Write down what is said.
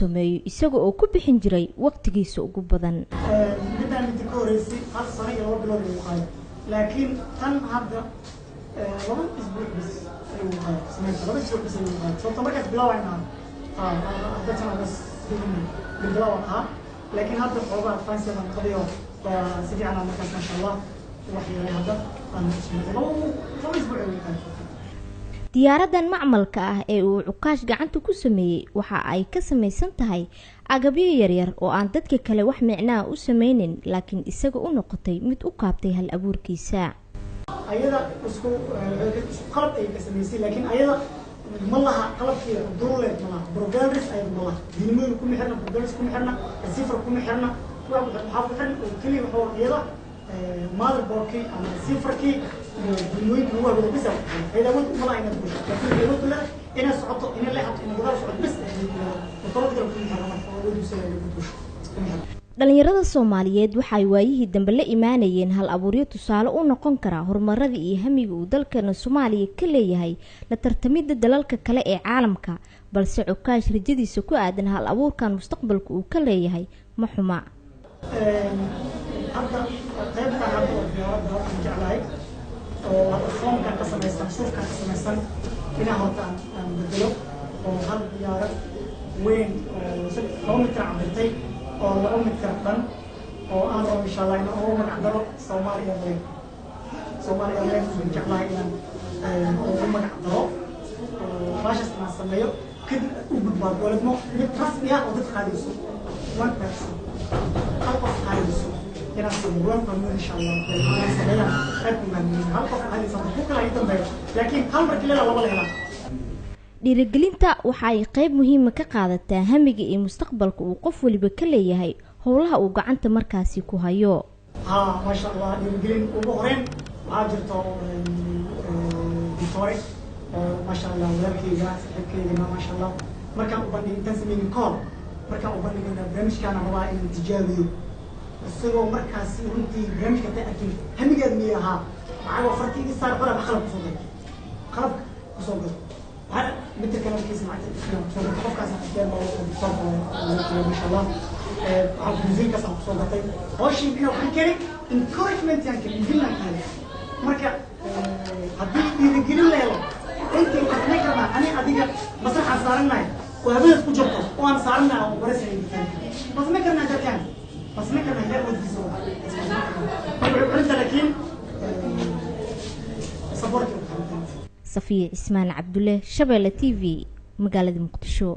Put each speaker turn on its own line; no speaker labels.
sameeyo isaga oo ku bixin jiray waqtigiisa ugu badan
midaan inta ka horeysay hal sano iyo 2 bilood uu qaaday laakiin tan hadda 2 isbuuc bis ayuu qaaday sameeyay 2 isbuuc bis ayuu qaaday sababta markaas bilaawayna hadda tan bas bilaawaa laakiin hadda xoogaa fancy aan qadiyo si fiican aan markaas ma sha Allah waxay hadda aan sameeyay 2 isbuuc ayuu qaaday
diyaaradan macmalka ah ee uu Cukaash gacanta ku sameeyay waxa ay ka samaysan tahay agabyo yaryar oo aan dadka kale wax micnaa u sameeynin laakiin isaga u noqotay mid u kaabtay hal abuurkiisa
ayada isku qalab ay ka samaysay laakiin ayada ma laha qalabkii duuleed ma laha programmers ay ma laha diimaha ku mixirna programmers ku mixirna sifar ku mixirna waxa ku xiran oo kaliya waxa ayada motherboardkii ama sifarkii diimooyinka ugu horreeyay bisa ayada wad ma laha inay buuxo laakiin wad la inay socoto inay leexato inay gadaal socoto bis qalabka ku mixirna oo wadu sameeyay ku buuxo
dhalinyarada Soomaaliyeed waxay waayihii dambe la iimaanayeen hal abuuryo tusaale u noqon kara horumarada iyo hamiga uu dalkeena Soomaaliya ka leeyahay la tartamida dalalka kale ee caalamka balse Cukaash rajadiisa ku aadan hal abuurkan mustaqbalka uu ka leeyahay ma xuma
hadda qaybta hadda oo diyaarada aan jeclahay oo foomka ka samaysan suufka ka samaysan ina horta aan bedelo oo hal diyaarad weyn oo 2 mitir cabirtay oo 2 mitir dhan oo aan rabo insha Allah inaan ugu magac daro Soomaaliya aan jeclahay inaan ugu magac daro baashas aan sameeyo kadib u gudbaa dowladmo mid rasmi ah oo dadka qaadayso one person hal qof qaadayso inaan sameeyo insha Allah aan sameeyo hal qof qaadayso ku kala dambeeyo laakiin hal mar kale laba leela
dhiirigelinta waxa ay qayb muhiim ah ka qaadataa hamiga iyo mustaqbalka uu qof waliba ka leeyahay howlaha uu gacanta markaasi ku hayo
ma sha Allah dhiirigelin ugu horeen waxa jirto Victoria ma sha Allah walaalkayga saaxiibkayga ma sha Allah markaan u bandhigay intaan sameeyay kool markaan u bandhigay barnaamijkan rabaa inaan tijaabiyo isagoo markaas runtii barnaamijka ta arkay hamigeed miyaha macaa fartiga saar qora qalab ku soo gal هذا مثل كلام كيس معك شو بتخاف كاس أشياء ما هو ما شاء الله عم نزيل كاس عم صوبتين وش يمكن أقول كلام encouragement يعني كلام يقول لك هذا مركا هدي يذكرين له أنت أتذكر ما أنا أديك مثلا حصارنا وهذا كجوته وأنا صارنا وبرس بس ما كنا جاتين بس ما كنا هلا وديسوا أنت لكن صبرت
صفية إسمان عبد الله شبيلة TV مقالة مقدشو